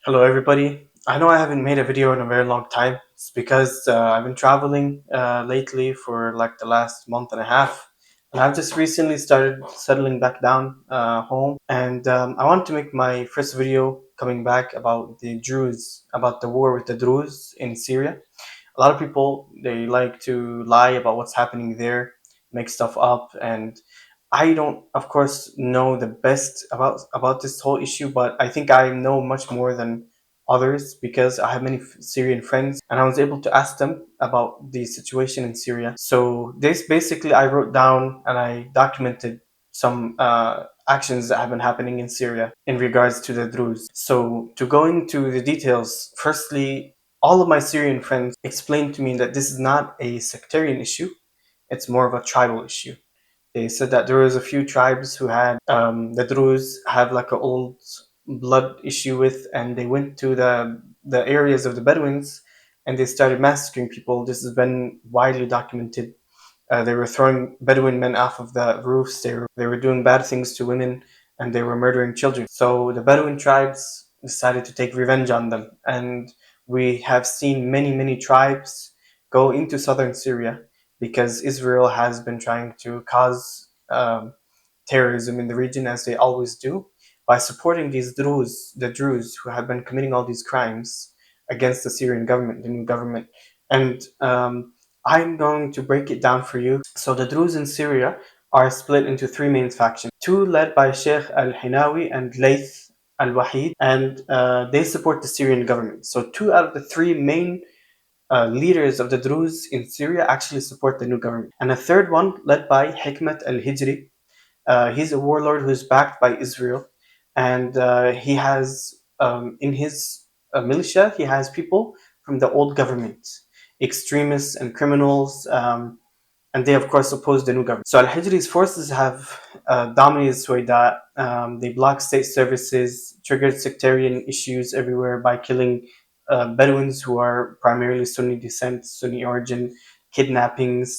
Hello, everybody. I know I haven't made a video in a very long time. It's because I've been traveling lately for like the last month and a half. And I've just recently started settling back down home. And I wanted to make my first video coming back about the Druze, about the war with the Druze in Syria. A lot of people, they like to lie about what's happening there, make stuff up, and I don't, of course, know the best about this whole issue, but I think I know much more than others because I have many Syrian friends, and I was able to ask them about the situation in Syria. So this basically, I wrote down and I documented some actions that have been happening in Syria in regards to the Druze. So to go into the details, firstly, all of my Syrian friends explained to me that this is not a sectarian issue; it's more of a tribal issue. They said that there was a few tribes who had the Druze have like an old blood issue with, and they went to the areas of the Bedouins and they started massacring people. This has been widely documented. They were throwing Bedouin men off of the roofs. They were doing bad things to women, and they were murdering children. So the Bedouin tribes decided to take revenge on them, and we have seen many tribes go into southern Syria because Israel has been trying to cause terrorism in the region as they always do by supporting these the Druze who have been committing all these crimes against the Syrian government, the new government. And I'm going to break it down for you. So the Druze in Syria are split into three main factions, two led by Sheikh al-Hinawi and Layth al-Wahid, and they support the Syrian government. So two out of the three main leaders of the Druze in Syria actually support the new government. And a third one led by Hikmet al-Hijri. He's a warlord who's backed by Israel, and he has in his militia he has people from the old government, extremists and criminals, and they of course oppose the new government. So Al-Hijri's forces have dominated Suwayda. They blocked state services, triggered sectarian issues everywhere by killing Bedouins who are primarily Sunni descent, Sunni origin, kidnappings.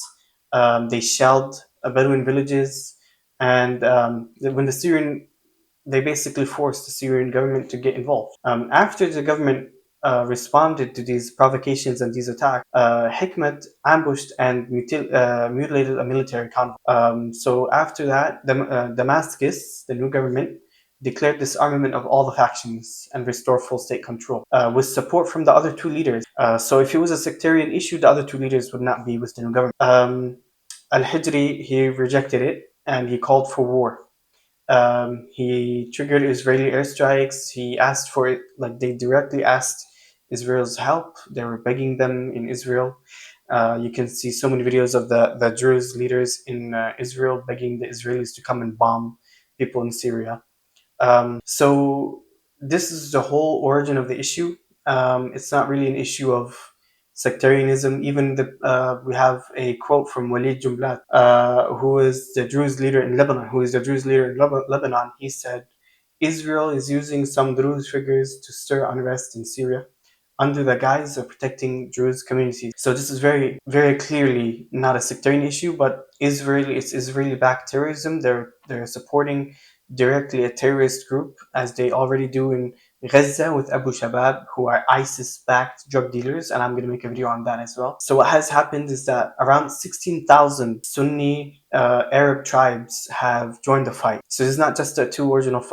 They shelled Bedouin villages, and when the Syrian they basically forced the Syrian government to get involved. After the government responded to these provocations and these attacks, Hikmet ambushed and mutilated a military convoy. So after that, Damascus, the new government, declared disarmament of all the factions and restore full state control with support from the other two leaders. So if it was a sectarian issue, the other two leaders would not be with the new government. Al-Hijri, he rejected it and he called for war. He triggered Israeli airstrikes. He asked for it, like they directly asked Israel's help. They were begging them in Israel. You can see so many videos of the Druze leaders in Israel begging the Israelis to come and bomb people in Syria. So this is the whole origin of the issue. It's not really an issue of sectarianism. Even we have a quote from Walid Jumblat, who is the Druze leader in Lebanon. Lebanon. He said, "Israel is using some Druze figures to stir unrest in Syria under the guise of protecting Druze communities." So this is very clearly not a sectarian issue, but it's Israeli-backed terrorism. They're supporting directly a terrorist group, as they already do in Gaza with Abu Shabab, who are ISIS-backed drug dealers, and I'm going to make a video on that as well. So what has happened is that around 16,000 Sunni Arab tribes have joined the fight. So it's not just the two original.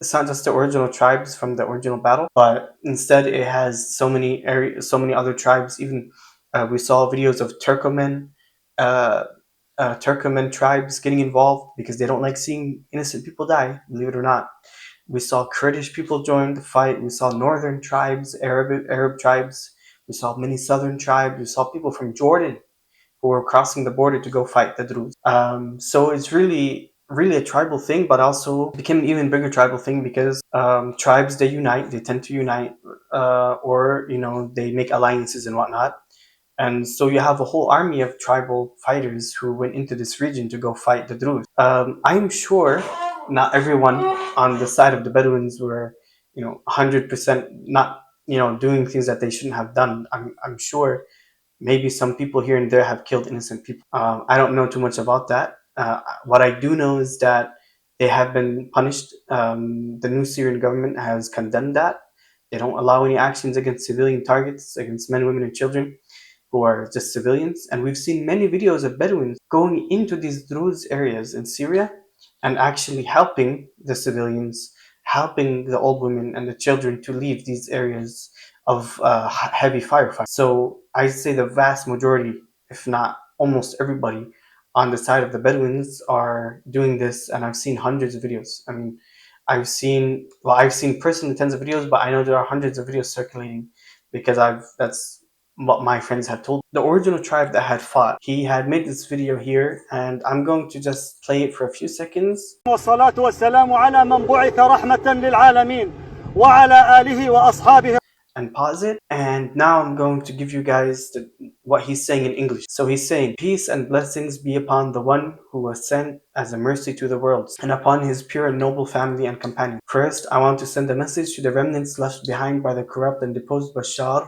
It's not just the original tribes from the original battle, but instead it has so many other tribes. Even we saw videos of uh, Turkoman tribes getting involved because they don't like seeing innocent people die, believe it or not. We saw Kurdish people join the fight. We saw northern tribes, Arab tribes. We saw many southern tribes. We saw people from Jordan who were crossing the border to go fight the Druze. So it's really a tribal thing, but also became an even bigger tribal thing because tribes they unite. They tend to unite, or they make alliances and whatnot. And so you have a whole army of tribal fighters who went into this region to go fight the Druze. I'm sure not everyone on the side of the Bedouins were, 100% not, doing things that they shouldn't have done. I'm sure maybe some people here and there have killed innocent people. I don't know too much about that. What I do know is that they have been punished. The new Syrian government has condemned that. They don't allow any actions against civilian targets, against men, women, and children who are just civilians. And we've seen many videos of Bedouins going into these Druze areas in Syria and actually helping the civilians, helping the old women and the children to leave these areas of heavy firefight. So I say the vast majority, if not almost everybody, on the side of the Bedouins are doing this, and I've seen hundreds of videos. I mean, I've seen personally tens of videos, but I know there are hundreds of videos circulating because that's what my friends had told. The original tribe that had fought, he had made this video here, and I'm going to just play it for a few seconds. والصلاة والسلام على من بعث رحمة للعالمين وعلى آله وأصحابه. And pause it, and now I'm going to give you guys what he's saying in English. So he's saying, peace and blessings be upon the one who was sent as a mercy to the worlds, and upon his pure and noble family and companions. First, I want to send a message to the remnants left behind by the corrupt and deposed Bashar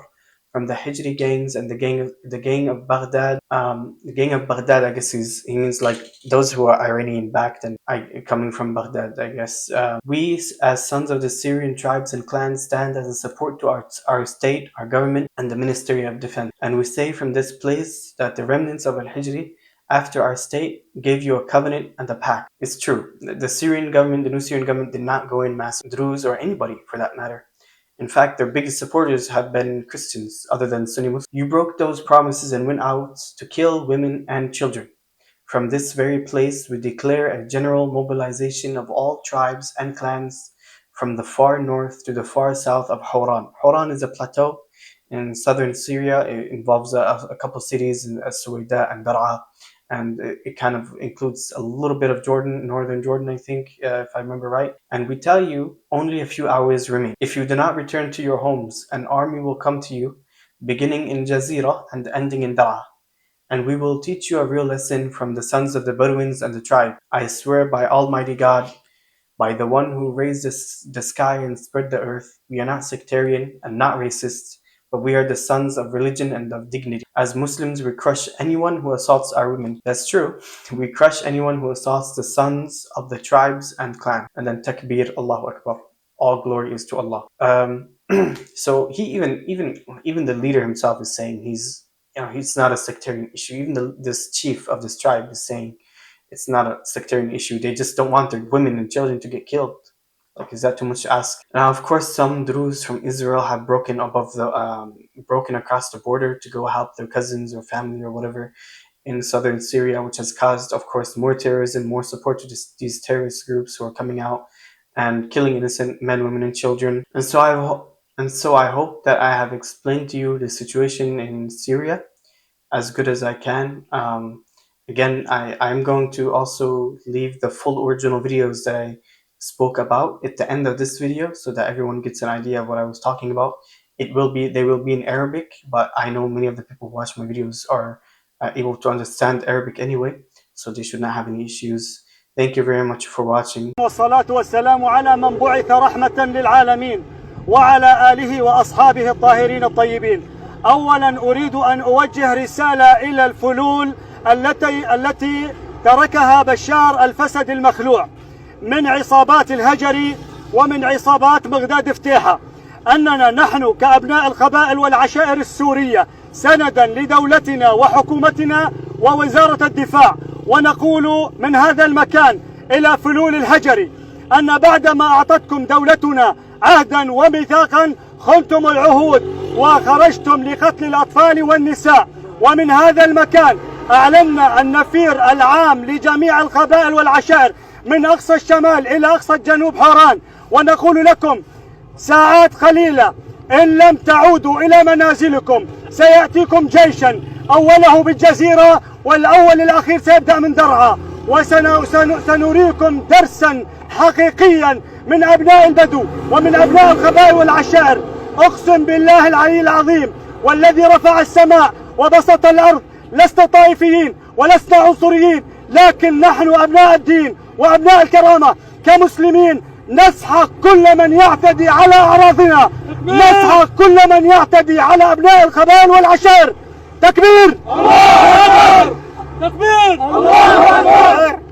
from the Hijri gangs and the gang of Baghdad. The gang of Baghdad, I guess he means like those who are Iranian backed and coming from Baghdad, I guess. We as sons of the Syrian tribes and clans stand as a support to our state, our government, and the Ministry of Defense. And we say from this place that the remnants of Al-Hijri after our state gave you a covenant and a pact. It's true. The Syrian government, the new Syrian government, did not go in mass Druze or anybody for that matter. In fact, their biggest supporters have been Christians other than Sunni Muslims. You broke those promises and went out to kill women and children. From this very place, we declare a general mobilization of all tribes and clans from the far north to the far south of Hawran. Hawran is a plateau in southern Syria. It involves a couple cities in Suwaida and Dar'a. And it kind of includes a little bit of Jordan, northern Jordan, I think, if I remember right. And we tell you only a few hours remain. If you do not return to your homes, an army will come to you, beginning in Jazira and ending in Da'a. And we will teach you a real lesson from the sons of the Bedouins and the tribe. I swear by Almighty God, by the one who raised the sky and spread the earth, we are not sectarian and not racist, but we are the sons of religion and of dignity. As Muslims, we crush anyone who assaults our women. That's true. We crush anyone who assaults the sons of the tribes and clans. And then takbir, Allahu Akbar. All glory is to Allah. So he even the leader himself is saying it's not a sectarian issue. Even this chief of this tribe is saying it's not a sectarian issue. They just don't want their women and children to get killed. Like, is that too much to ask? Now, of course, some Druze from Israel have broken across the border to go help their cousins or family or whatever in southern Syria, which has caused, of course, more terrorism, more support to these terrorist groups who are coming out and killing innocent men, women, and children. And so I hope that I have explained to you the situation in Syria as good as I can. Again, I'm going to also leave the full original videos that I spoke about at the end of this video so that everyone gets an idea of what I was talking about. They will be in Arabic, but I know many of the people who watch my videos are able to understand Arabic anyway, so they should not have any issues. Thank you very much for watching. والصلاة والسلام على من بعث رحمة للعالمين وعلى آله وأصحابه الطاهرين الطيبين. أولا أريد أن أوجه رسالة إلى الفلول التي تركها بشار الفسد المخلوع من عصابات الهجري ومن عصابات بغداد فتيحة، أننا نحن كأبناء القبائل والعشائر السورية سندا لدولتنا وحكومتنا ووزارة الدفاع، ونقول من هذا المكان إلى فلول الهجري أن بعدما أعطتكم دولتنا عهدا وميثاقا خنتم العهود وخرجتم لقتل الأطفال والنساء. ومن هذا المكان أعلنا النفير العام لجميع القبائل والعشائر من أقصى الشمال إلى أقصى الجنوب حوران، ونقول لكم ساعات قليلة إن لم تعودوا إلى منازلكم سيأتيكم جيشا أوله بالجزيرة والأول الأخير سيبدأ من درعا، وسنريكم درسا حقيقيا من أبناء البدو ومن أبناء القبائل والعشائر. أقسم بالله العلي العظيم والذي رفع السماء وبسط الأرض لسنا طائفيين ولسنا عنصريين، لكن نحن أبناء الدين وأبناء الكرامة كمسلمين نسحق كل من يعتدي على أراضينا، نسحق كل من يعتدي على أبناء القبائل والعشائر. تكبير! الله أكبر! تكبير! الله أكبر!